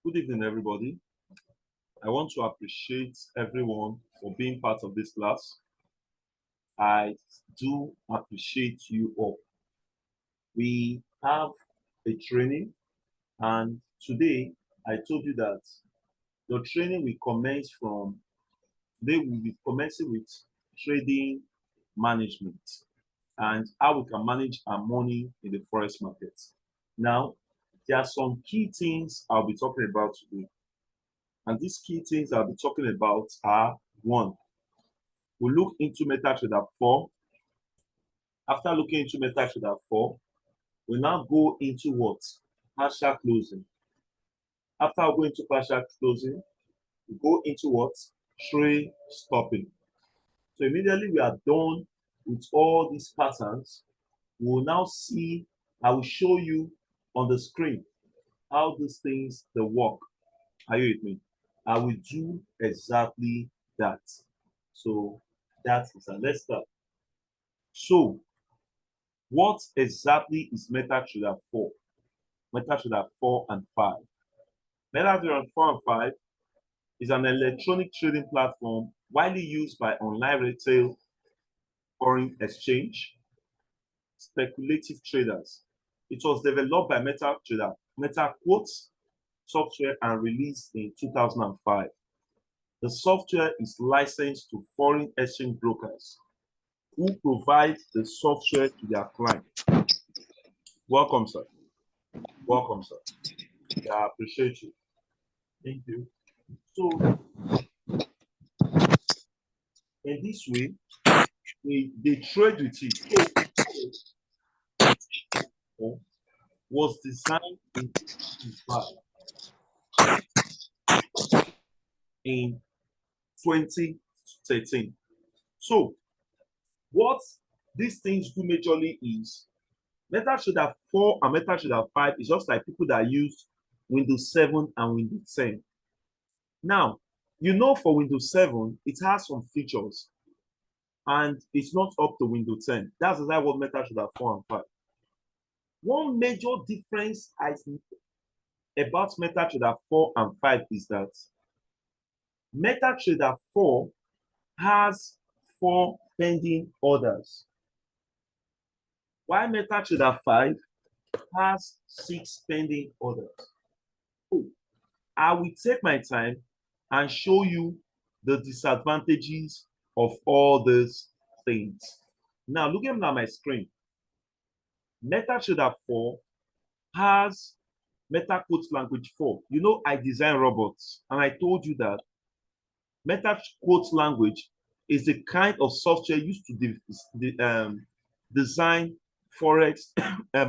Good evening, everybody. I want to appreciate everyone for being part of this class. I do appreciate you all. We have a training, and today I told you that the training will commence from today. We'll be commencing with trading management and how we can manage our money in the forex market. Now, there are some key things I'll be talking about today. And these key things I'll be talking about are: one, we'll look into MetaTrader 4. After looking into MetaTrader 4, we'll now go into what? Partial closing. After we go into partial closing, we go into what? Trade stopping. So immediately we are done with all these patterns, we will now see, I will show you on the screen how these things they work. Are you with me? I will do exactly that. So that is that. Let's start. So what exactly is MetaTrader 4? MetaTrader 4 and 5. MetaTrader 4 and 5 is an electronic trading platform widely used by online retail, foreign exchange, speculative traders. It was developed by MetaTrader, mt4 software, and released in 2005. The software is licensed to foreign exchange brokers who provide the software to their clients. Welcome, sir. Welcome, sir. I appreciate you. Thank you. So, in this way, they trade with it. So, was designed in 2013. So, what these things do majorly is MetaTrader 4 and MetaTrader 5 is just like people that use Windows 7 and Windows 10. Now, you know, for Windows 7, it has some features and it's not up to Windows 10. That's exactly what MetaTrader 4 and 5. One major difference about MetaTrader 4 and 5 is that MetaTrader 4 has 4 pending orders, while MetaTrader 5 has 6 pending orders. So, I will take my time and show you the disadvantages of all these things. Now, looking at my screen, MetaTrader 4 has MetaQuote language 4. You know, I design robots, and I told you that MetaQuote language is the kind of software used to design forex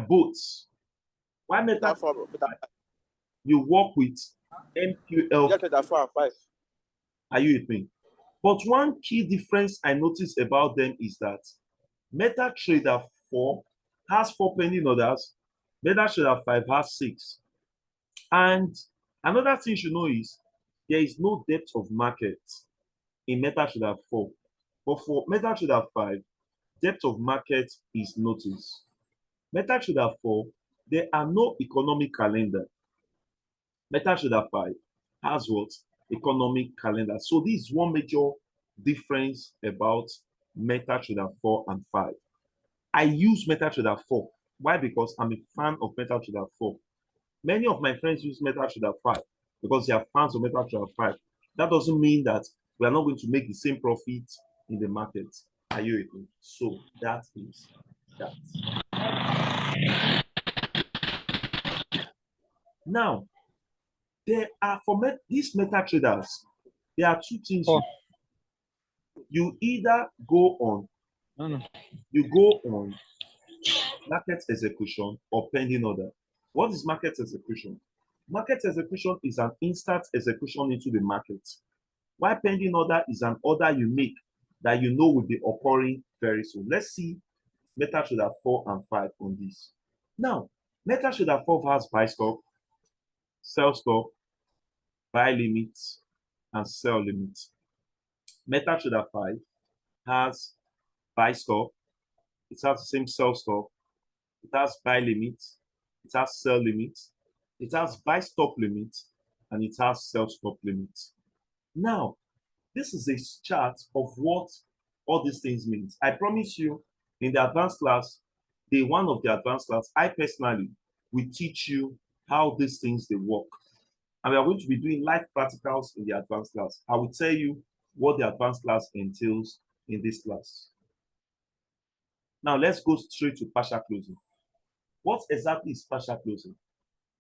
bots. Why you work with MQL? Are you with me? But one key difference I noticed about them is that MetaTrader 4 has 4 pending orders, MetaTrader 5 has 6. And another thing you should know is there is no depth of market in MetaTrader 4. But for MetaTrader 5, depth of market is noticed. MetaTrader 4, there are no economic calendar. MetaTrader 5 has what? Economic calendar. So this is one major difference about MetaTrader 4 and 5. I use MetaTrader 4. Why? Because I'm a fan of MetaTrader 4. Many of my friends use MetaTrader 5 because they are fans of MetaTrader 5. That doesn't mean that we are not going to make the same profit in the market. Are you with me? So that is that. Now, there are for these MetaTraders, there are 2 things. You either go on, you go on market execution or pending order. What is market execution? Market execution is an instant execution into the market, while pending order is an order you make that you know will be occurring very soon. Let's see MetaTrader 4 and 5 on this. Now, MetaTrader 4 has buy stop, sell stop, buy limits, and sell limits. MetaTrader 5 has buy stop, it has the same sell stop, it has buy limits, it has sell limits, it has buy stop limits, and it has self-stop limits. Now, this is a chart of what all these things mean. I promise you, in the advanced class, day one of the advanced class, I personally will teach you how these things they work. And we are going to be doing live practicals in the advanced class. I will tell you what the advanced class entails in this class. Now let's go straight to partial closing. What exactly is partial closing?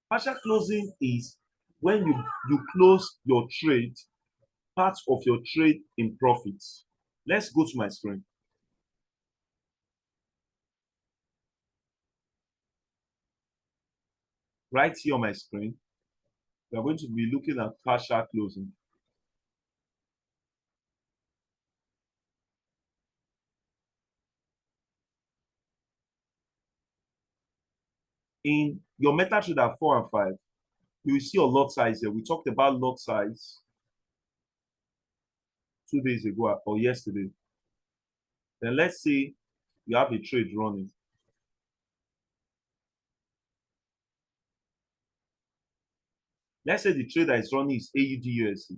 Partial closing is when you close your trade, part of your trade in profits. Let's go to my screen. Right here on my screen, we are going to be looking at partial closing. In your MetaTrader 4 and 5, you will see your lot size here. We talked about lot size 2 days ago or yesterday. Then let's say you have a trade running. Let's say the trade that is running is AUD USD.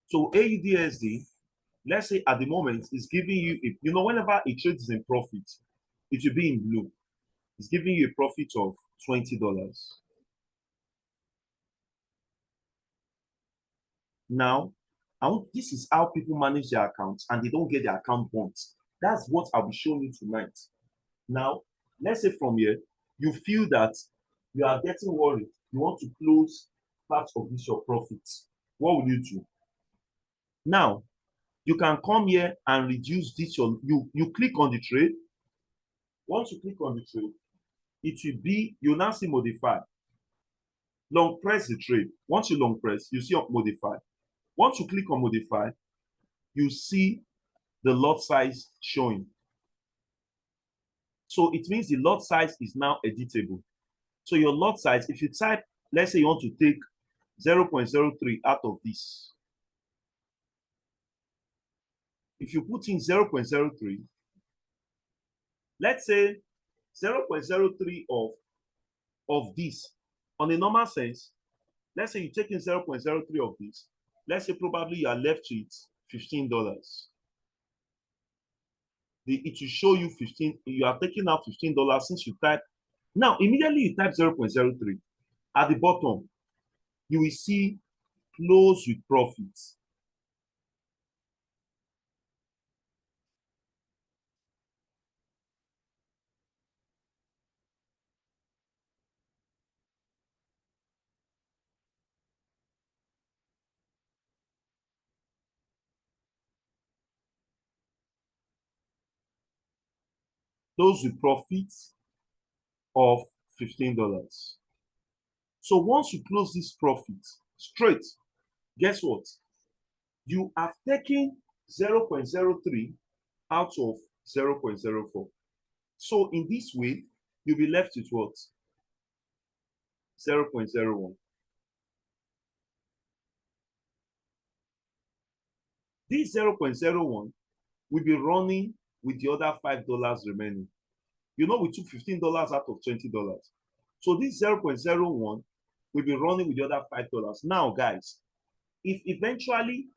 So AUD USD, let's say at the moment, is giving you, whenever a trade is in profit, it will be in blue. It's giving you a profit of $20. Now, this is how people manage their accounts and they don't get their account burnt. That's what I'll be showing you tonight. Now, let's say from here, you feel that you are getting worried. You want to close part of this your profits. What will you do? Now, you can come here and reduce this. You click on the trade. Once you click on the trade, it will be, you now see modify. Long press the trade. Once you long press, you see modify. Once you click on modify, you see the lot size showing. So it means the lot size is now editable. So your lot size, if you type, let's say you want to take 0.03 out of this. If you put in 0.03, let's say 0.03 of this, on a normal sense, let's say you take in 0.03 of this, let's say probably you are left with $15. It will show you 15, you are taking out $15 since you type. Now, immediately you type 0.03. At the bottom, you will see close with profits. Close with profits of $15. So once you close this profit straight, guess what? You have taken 0.03 out of 0.04. So in this way, you'll be left with what? 0.01. This 0.01 will be running with the other $5 remaining. We took $15 out of $20. So this 0.01 will be running with the other $5. Now, guys, if eventually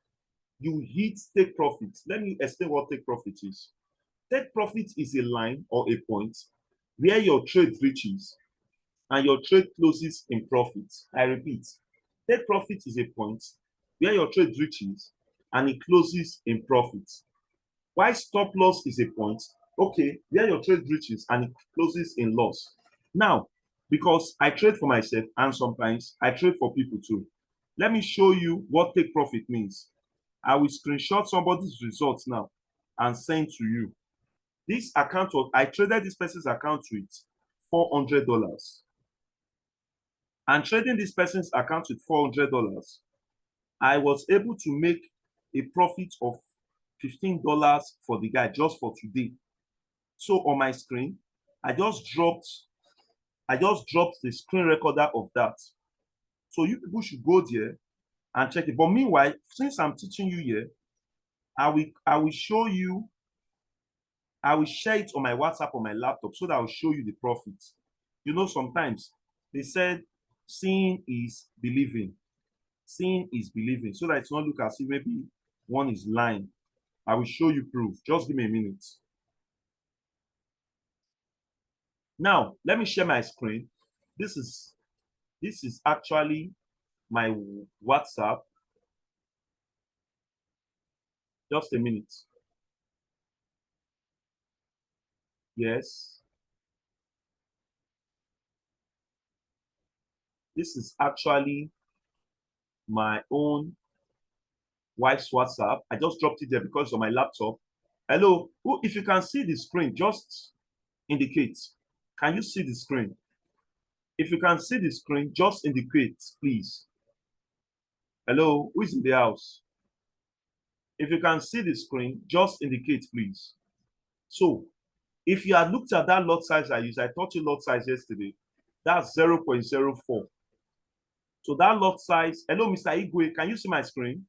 you hit take profit, let me explain what take profit is. Take profit is a line or a point where your trade reaches and your trade closes in profit. I repeat, take profit is a point where your trade reaches and it closes in profit. While stop loss is a point, okay, where your trade reaches and it closes in loss. Now, because I trade for myself and sometimes I trade for people too, let me show you what take profit means. I will screenshot somebody's results now and send to you. This account I traded this person's account with $400. And trading this person's account with $400, I was able to make a profit of $15 for the guy just for today. So on my screen, I just dropped the screen recorder of that. So you people should go there and check it. But meanwhile, since I'm teaching you here, I will show you, I will share it on my WhatsApp on my laptop so that I'll show you the profits. You know, sometimes they said seeing is believing. Seeing is believing. So that it's not look as if maybe one is lying. I will show you proof. Just give me a minute. Now, let me share my screen. This is actually my WhatsApp. Just a minute. Yes. This is actually my own wife's WhatsApp. I just dropped it there because of my laptop. Hello. If you can see the screen, just indicate. Can you see the screen? If you can see the screen, just indicate, please. Hello. Who is in the house? If you can see the screen, just indicate, please. So, if you had looked at that lot size I used, I taught you lot size yesterday. That's 0.04. So that lot size, hello, Mr. Igwe, can you see my screen?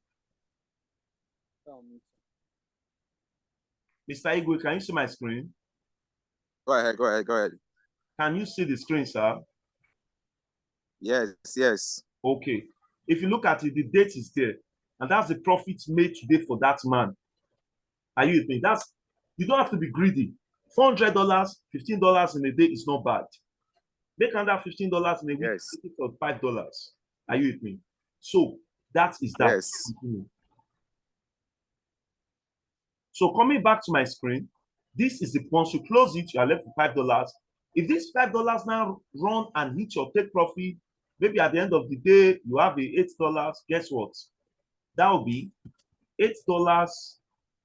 Mr. Igwe, can you see my screen? Go ahead, go ahead, go ahead. Can you see the screen, sir? Yes, yes. Okay. If you look at it, the date is there. And that's the profit made today for that man. Are you with me? You don't have to be greedy. $400, $15 in a day is not bad. Make another $15 in a week, Yes. or $5. Are you with me? So that is that. Yes. So coming back to my screen, this is the once you close it, you are left with $5. If this $5 now run and hit your take profit, maybe at the end of the day you have the $8. Guess what? That will be $8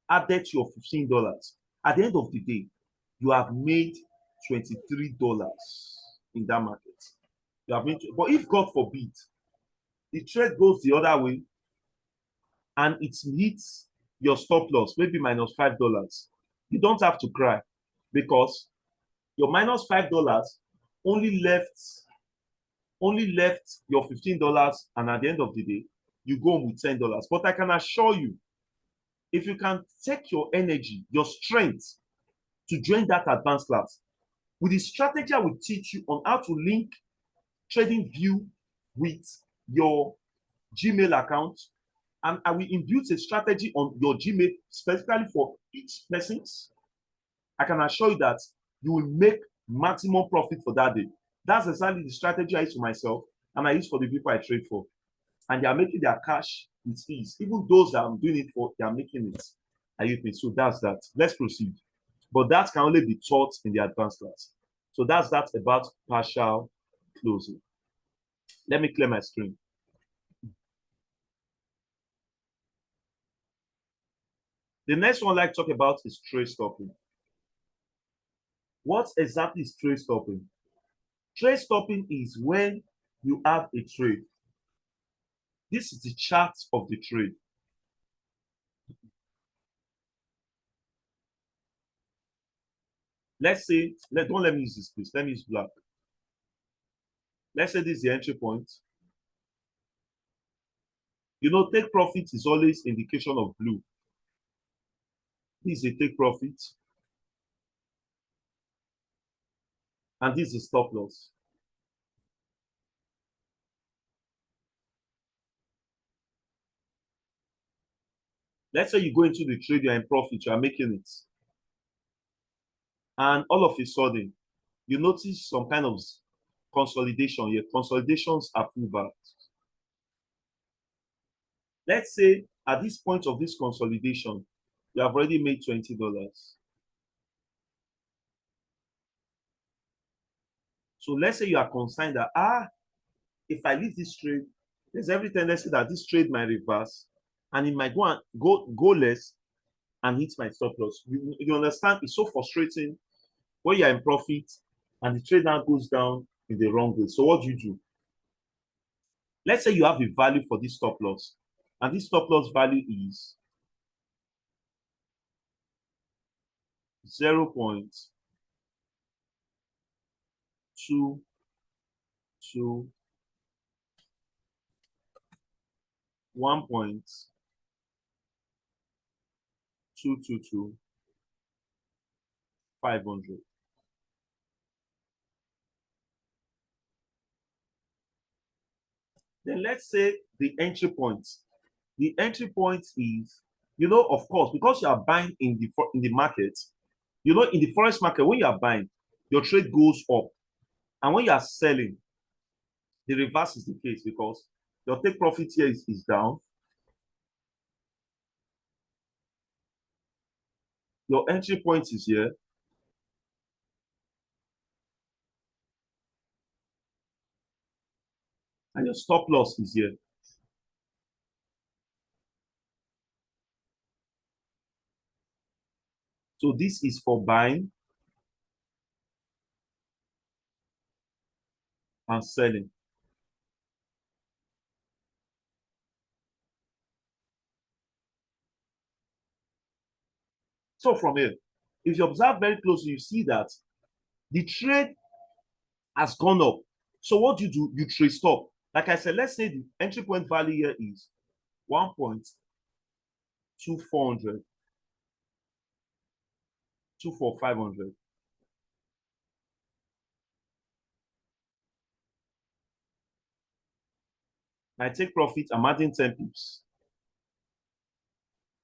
added to your $15. At the end of the day, you have made $23 in that market. You have made, but if God forbid, the trade goes the other way and it hits your stop loss, maybe -$5, you don't have to cry because your -$5 only left your $15, and at the end of the day, you go home with $10. But I can assure you, if you can take your energy, your strength to join that advanced class, with the strategy I will teach you on how to link TradingView with your Gmail account, and I will impute a strategy on your Gmail specifically for each person's. I can assure you that you will make maximum profit for that day. That's exactly the strategy I use for myself and I use for the people I trade for. And they are making their cash with ease. Even those that I'm doing it for, they are making it. Are you with me? So that's that. Let's proceed. But that can only be taught in the advanced class. So that's that about partial closing. Let me clear my screen. The next one I'd like to talk about is trade stopping. What exactly is trade stopping? Trade stopping is when you have a trade. This is the chart of the trade. Let's say, don't let me use this, please. Let me use black. Let's say this is the entry point. You know, take profit is always indication of blue. This is a take profit. And this is stop loss. Let's say you go into the trade, you're in profit, you are making it. And all of a sudden, you notice some kind of consolidation. Your consolidations are pullback. Let's say at this point of this consolidation, you have already made $20. So let's say you are concerned that, if I leave this trade, there's every tendency that this trade might reverse and it might go less and hit my stop loss. You understand? It's so frustrating when you're in profit and the trade now goes down in the wrong way. So what do? Let's say you have a value for this stop loss, and this stop loss value is 0.22. 1.222,500. Then let's say the entry point. The entry point is, of course, because you are buying in the market, in the forex market, when you are buying, your trade goes up. And when you are selling, the reverse is the case because your take profit here is down. Your entry point is here. And your stop loss is here. So this is for buying and selling. So from here, if you observe very closely, you see that the trade has gone up. So what do? You trade stop. Like I said, let's say the entry point value here is 1.2400, 24500. My take profit, I'm adding 10 pips.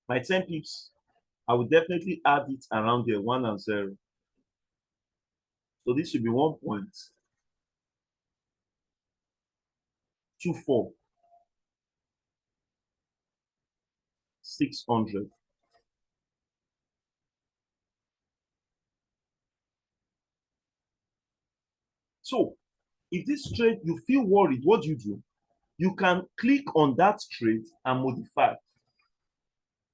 My 10 pips, I will definitely add it around there, 1 and 0. So this should be 1.24600. So if this trade you feel worried, what do? You can click on that trade and modify.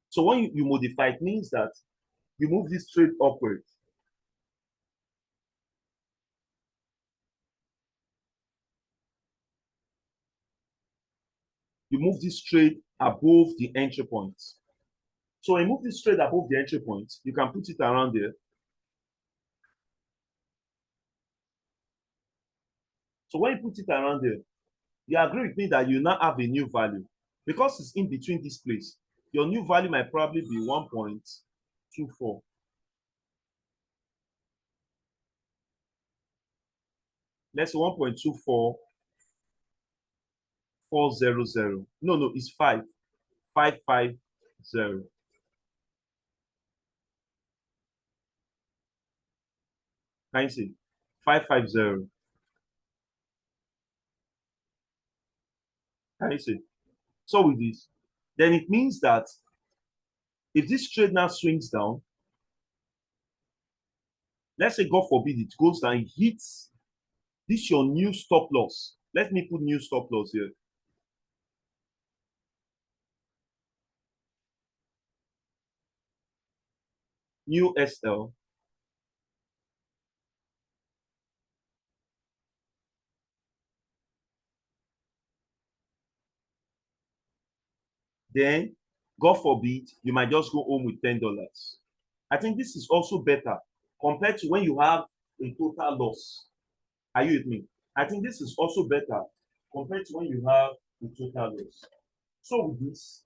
So when you modify, it means that you move this trade upwards. You move this trade above the entry point. So when you move this trade above the entry point, you can put it around there. So when you put it around there, you agree with me that you now have a new value. Because it's in between this place, your new value might probably be 1.24. Let's say 1.24400. No, it's 5,550. Can you see? 550. Can you see? So with this, then it means that if this trade now swings down, let's say God forbid it goes down, it hits this your new stop loss. Let me put new stop loss here. New SL. Then, God forbid, you might just go home with $10. I think this is also better compared to when you have a total loss. Are you with me? I think this is also better compared to when you have a total loss. So with this,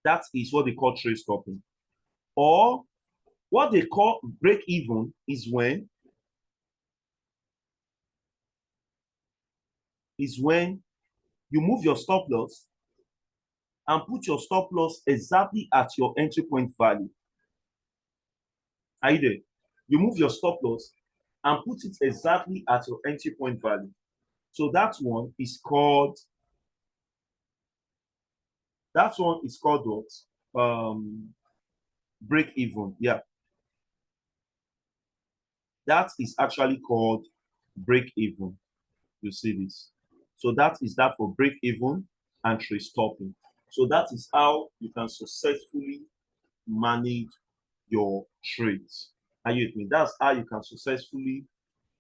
that is what they call trade stopping. Or what they call break even is when you move your stop loss and put your stop loss exactly at your entry point value. Are you there? You move your stop loss and put it exactly at your entry point value. So that one is called what? Break even. Yeah. That is actually called break even. You see this. So that is that for break even and trade stopping. So that is how you can successfully manage your trades. Are you with me? That's how you can successfully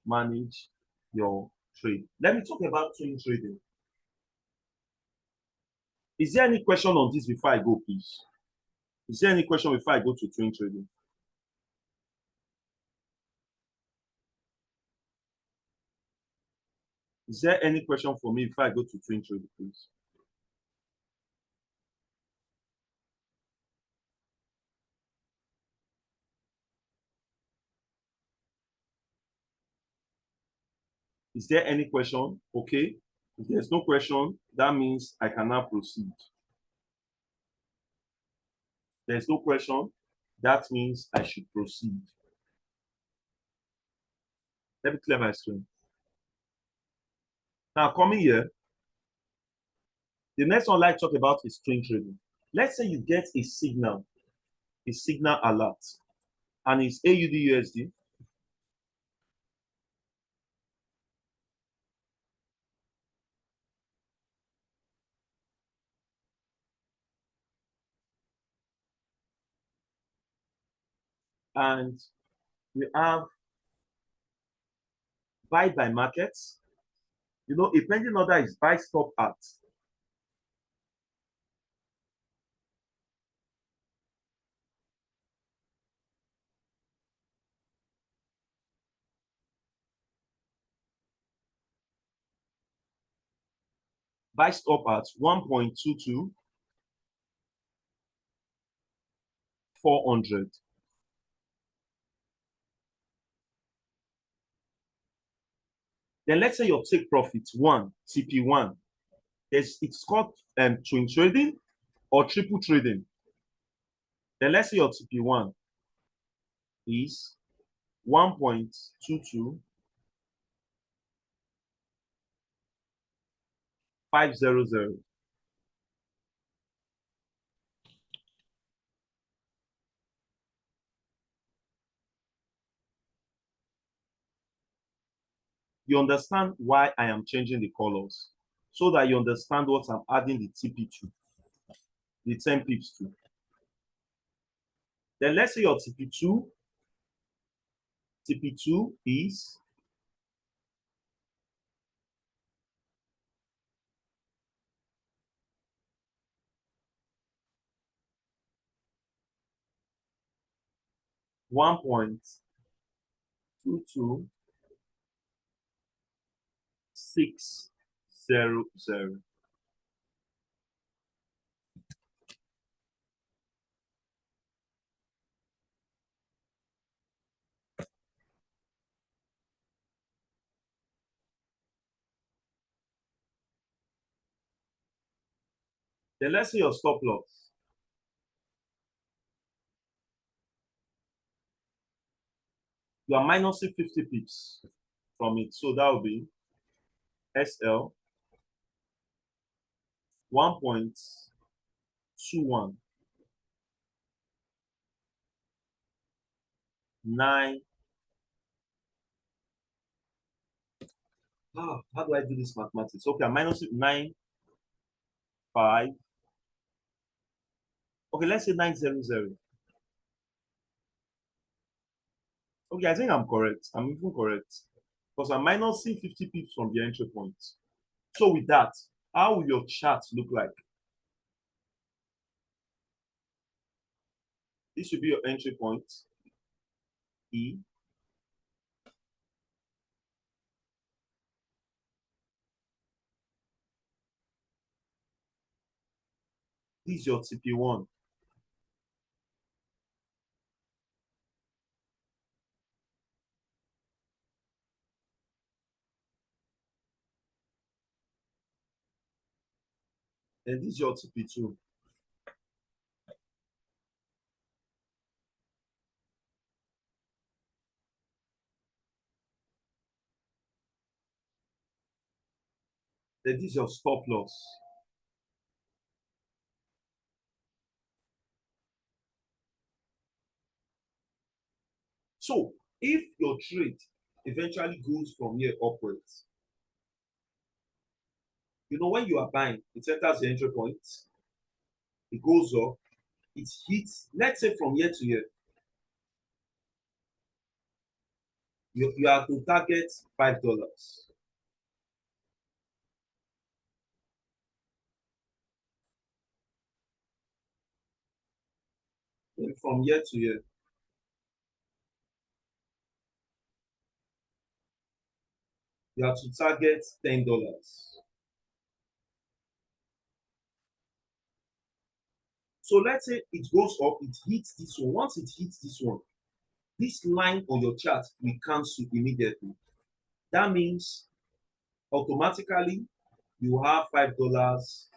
manage your trade. Let me talk about swing trading. Is there any question on this before I go, please? Is there any question before I go to swing trading? Is there any question for me before I go to swing trading, please? Is there any question? Okay. If there's no question, that means I can now proceed. There's no question. That means I should proceed. Let me clear my screen. Now, coming here, the next one I like to talk about is swing trading. Let's say you get a signal alert, and it's AUD USD. And we have buy by markets. You know, a pending order is buy stop at. Buy stop at 1.22 400. Then let's say your take profit one, TP1. It's called twin trading or triple trading. Then let's say your TP1 is 1.22 500. You understand why I am changing the colors so that you understand what I'm adding the TP to, the 10 pips to. Then let's say your TP2 is 1.22600. Then let's say your stop loss. You are minusing 50 pips from it. So that will be SL 1.219. How do I do this mathematics? Okay, I'm minusing 9.5. Okay, let's say 900. Okay, I think I'm correct. I'm even correct. Because I'm minusing 50 pips from the entry point. So with that, how will your chart look like? This should be your entry point. E. This is your TP1. And this is your TP2. Then this is your stop loss. So if your trade eventually goes from here upwards, you know, when you are buying, it enters the entry point, it goes up, it hits, let's say from here to here, you are to target $5. Then from here to here, you have to target $10. So let's say it goes up, it hits this one. Once it hits this one, this line on your chart will cancel immediately. That means automatically you have $5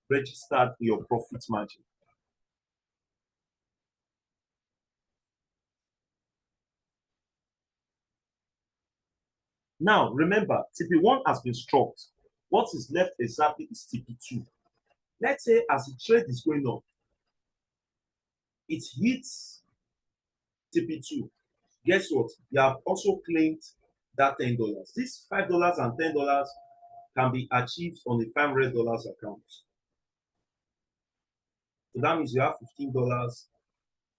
registered in your profit margin. Now, remember, TP1 has been struck. What is left exactly is TP2. Let's say as the trade is going on, it hits TP2. Guess what? You have also claimed that $10. This $5 and $10 can be achieved on the $500 account. So that means you have $15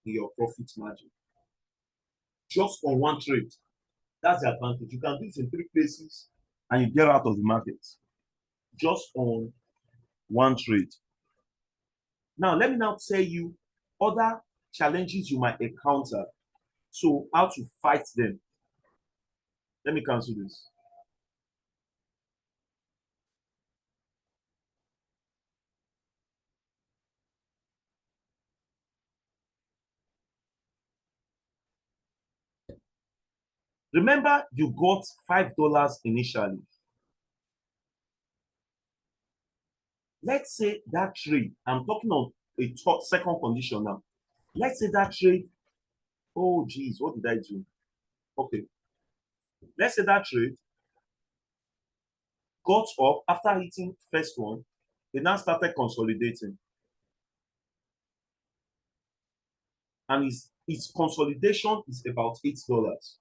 in your profit margin. Just on one trade. That's the advantage. You can do this in 3 places and you get out of the market. Just on one trade. Now, let me now tell you other challenges you might encounter. So, how to fight them. Let me cancel this. Remember, you got $5 initially. Let's say that trade, I'm talking on a second condition now. Let's say that trade, oh geez, what did I do? Okay. Let's say that trade got up after hitting first one, it now started consolidating. And its consolidation is about $8.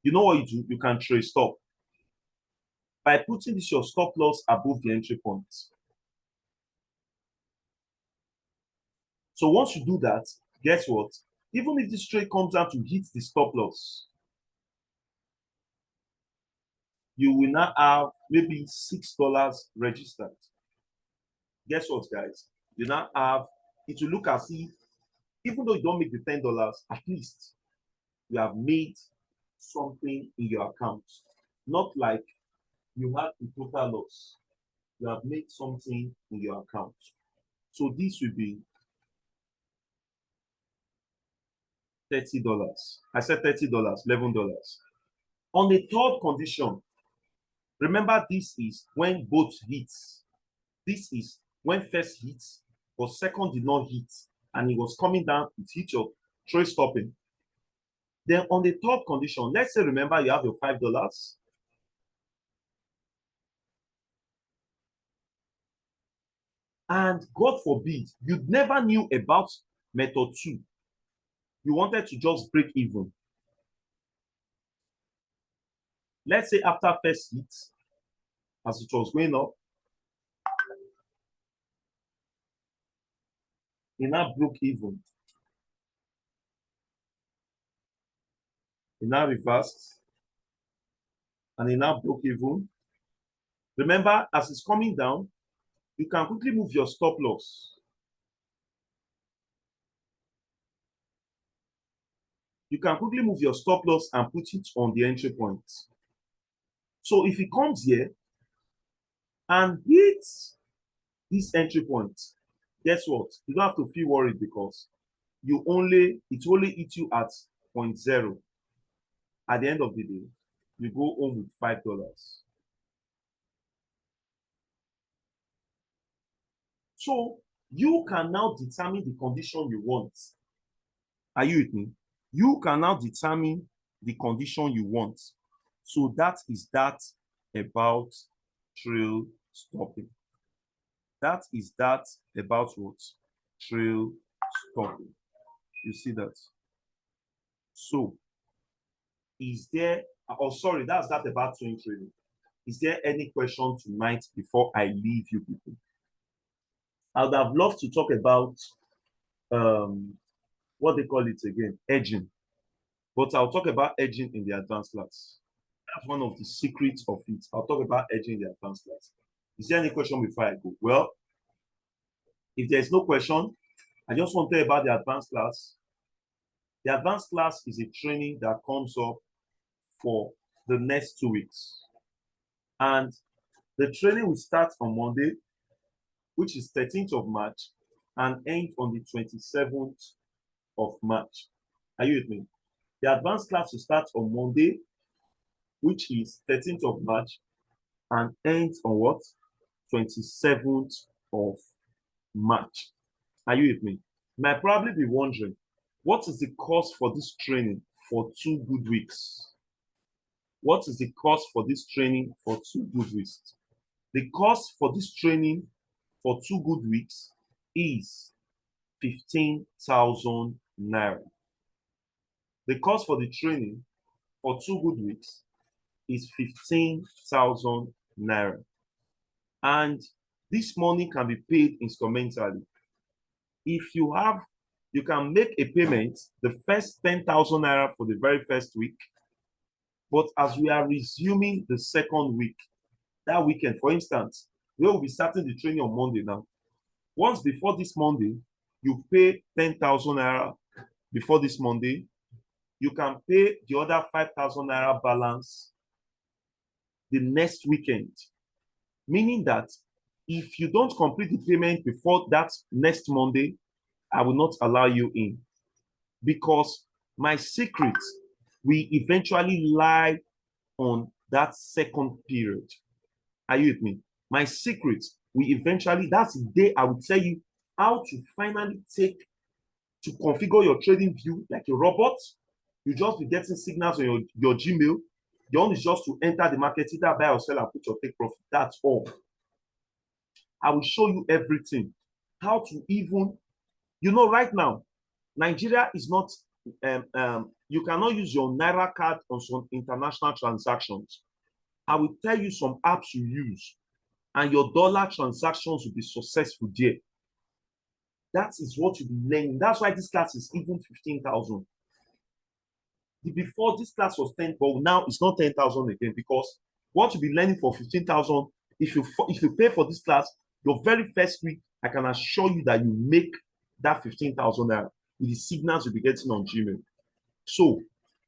You know what you do? You can trade stop. By putting this your stop loss above the entry point. So once you do that, guess what? Even if this trade comes down to hit the stop loss, you will now have maybe $6 registered. Guess what, guys? You now have, it will look as if, even though you don't make the $10, at least you have made something in your account. Not like you had a total loss. You have made something in your account. So this will be $30. I said $30, $11. On the third condition, remember this is when both hits. This is when first hits, but second did not hit, and it was coming down, it hit your trade stopping. Then on the third condition, let's say, remember, you have your $5. And God forbid, you never knew about method 2. You wanted to just break even. Let's say after first hit, as it was going up, it now broke even. It now reversed. And it now broke even. Remember, as it's coming down, you can quickly move your stop loss. You can quickly move your stop loss and put it on the entry point. So if it comes here and hits this entry point, guess what? You don't have to feel worried because it only hits you at 0.0. At the end of the day, you go home with $5. So you can now determine the condition you want. Are you with me? You can now determine the condition you want. So that is that about trail stopping. That is that about what? Trail stopping. You see that? So is there, oh sorry, that's that about swing trading. Is there any question tonight before I leave you people? I would have loved to talk about what they call it again, edging. But I'll talk about edging in the advanced class. That's one of the secrets of it. I'll talk about edging in the advanced class. Is there any question before I go? Well, if there's no question, I just want to tell you about the advanced class. The advanced class is a training that comes up for the next 2 weeks. And the training will start on Monday, which is 13th of March, and end on the 27th of March. Are you with me? The advanced class will start on Monday, which is 13th of March, and ends on what? 27th of March. Are you with me? You might probably be wondering, what is the cost for this training for 2 good weeks? What is the cost for this training for 2 good weeks? The cost for this training for 2 good weeks is 15,000 naira. The cost for the training for 2 good weeks is 15,000 naira. And this money can be paid instrumentally. If you have, you can make a payment, the first 10,000 naira for the very first week. But as we are resuming the second week, that weekend, for instance, we will be starting the training on Monday now. Once before this Monday, you pay 10,000 naira before this Monday, you can pay the other 5,000 naira balance the next weekend. Meaning that if you don't complete the payment before that next Monday, I will not allow you in. Because my secret will eventually lie on that second period. Are you with me? My secret will eventually, that's the day I will tell you how to finally to configure your trading view like a robot. You just be getting signals on your Gmail. Your own is just to enter the market, either buy or sell and put your take profit. That's all. I will show you everything. How to even, right now, Nigeria is not, you cannot use your Naira card on some international transactions. I will tell you some apps you use, and your dollar transactions will be successful there. That is what you'll be learning. That's why this class is even 15,000. Before this class was 10, but now it's not 10,000 again, because what you'll be learning for 15,000, if you pay for this class, your very first week, I can assure you that you make that 15,000 naira with the signals you'll be getting on Gmail. So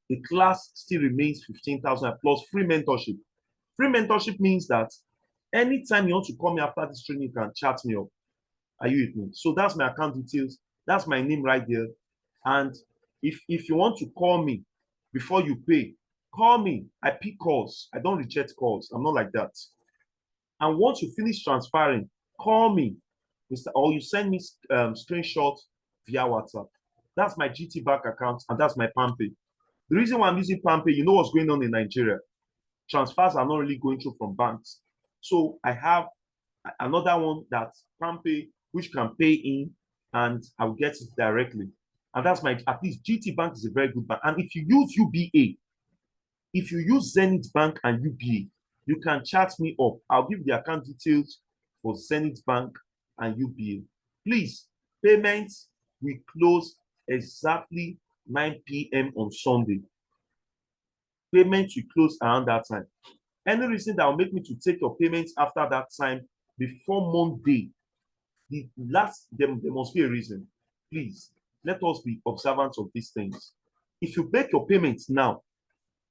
the class still remains 15,000 plus free mentorship. Free mentorship means that anytime you want to call me after this training, you can chat me up. Are you with me? So that's my account details. That's my name right there. And if you want to call me before you pay, call me. I pick calls. I don't reject calls. I'm not like that. And once you finish transferring, call me, or you send me screenshots via WhatsApp. That's my GT Bank account, and that's my PalmPay. The reason why I'm using PalmPay, you know what's going on in Nigeria. Transfers are not really going through from banks. So I have another one that's PalmPay, which can pay in, and I'll get it directly. And that's at least GT Bank is a very good bank. And if you use UBA, if you use Zenith Bank and UBA, you can chat me up. I'll give the account details for Zenith Bank and UBA. Please, payments will close exactly 9 p.m. on Sunday. Payments will close around that time. Any reason that will make me to take your payments after that time before Monday, there must be a reason. Please, let us be observant of these things. If you make your payments now,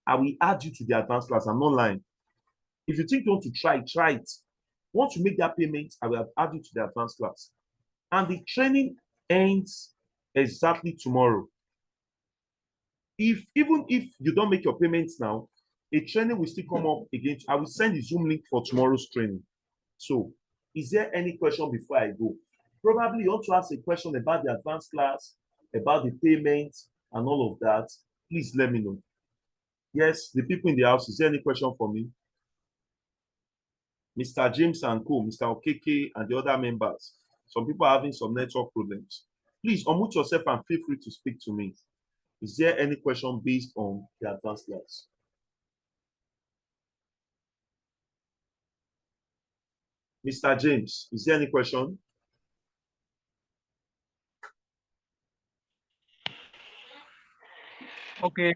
I will add you to the advanced class. I'm not lying. If you think you want to try it. Once you make that payment, I will add you to the advanced class. And the training ends exactly tomorrow. Even if you don't make your payments now, a training will still come up again. I will send the Zoom link for tomorrow's training. So, is there any question before I go? Probably you want to ask a question about the advanced class, about the payment, and all of that. Please let me know. Yes, the people in the house, is there any question for me? Mr. James and Co, Mr. Okeke, and the other members. Some people are having some network problems. Please unmute yourself and feel free to speak to me. Is there any question based on the advanced class? Mr. James, is there any question? Okay.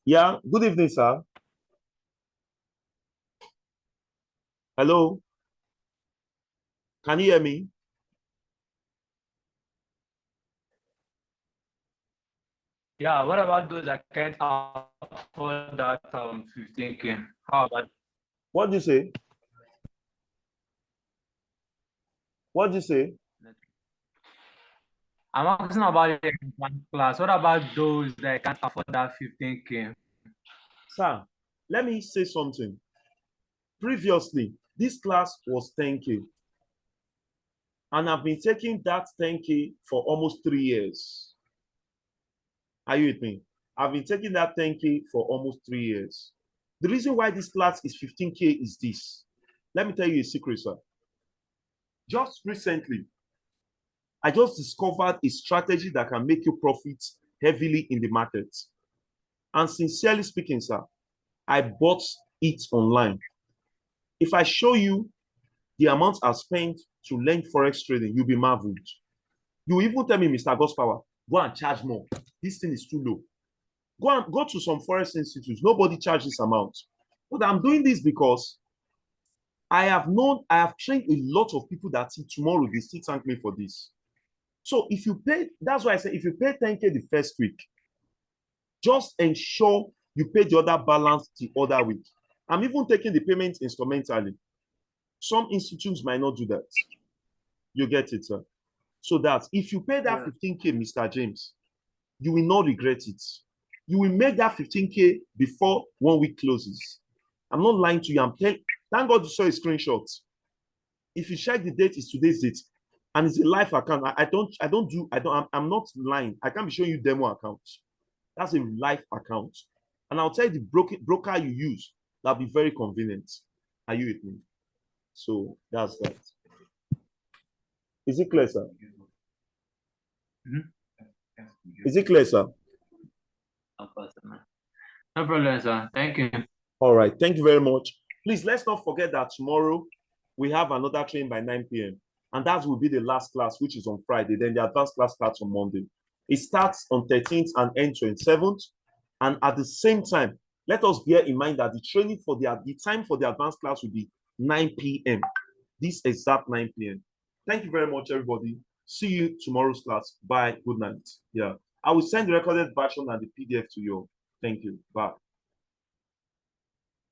Yeah, good evening, sir. Hello? Can you hear me? Yeah, what about those that can't afford that 15K? How about? What do you say? What do you say? I'm asking about the advanced class. What about those that can't afford that 15K? Sir, let me say something. Previously, this class was 10K. And I've been taking that 10K for almost 3 years. Are you with me? I've been taking that 10K for almost 3 years. The reason why this class is 15K is this. Let me tell you a secret, sir. Just recently, I just discovered a strategy that can make you profit heavily in the market. And sincerely speaking, sir, I bought it online. If I show you the amount I spent to learn Forex trading, you'll be marveled. You even tell me, Mr. Gospower, go and charge more. This thing is too low. Go to some Forex institutes. Nobody charges this amount. But I'm doing this because I have trained a lot of people that tomorrow they still thank me for this. So if you pay, that's why I say if you pay 10K the first week, just ensure you pay the other balance the other week. I'm even taking the payment instrumentally. Some institutes might not do that. You get it, sir? So that if you pay that 15K, Mr. James, you will not regret it. You will make that 15K before 1 week closes. I'm not lying to you. Thank God you saw a screenshot. If you check the date, it's today's date, and it's a live account. I'm not lying. I can't be showing you demo account. That's a live account, and I'll tell you the broker you use. That'll be very convenient. Are you with me? So that's that. Is it clear, sir? Is it clear, sir? No problem, sir. Thank you. All right. Thank you very much. Please, let's not forget that tomorrow we have another train by 9 p.m. And that will be the last class, which is on Friday. Then the advanced class starts on Monday. It starts on 13th and ends 27th. And at the same time, let us bear in mind that the training for the time for the advanced class will be 9 p.m. This exact 9 p.m. Thank you very much, everybody. See you tomorrow's class. Bye. Good night. Yeah. I will send the recorded version and the PDF to you. Thank you. Bye.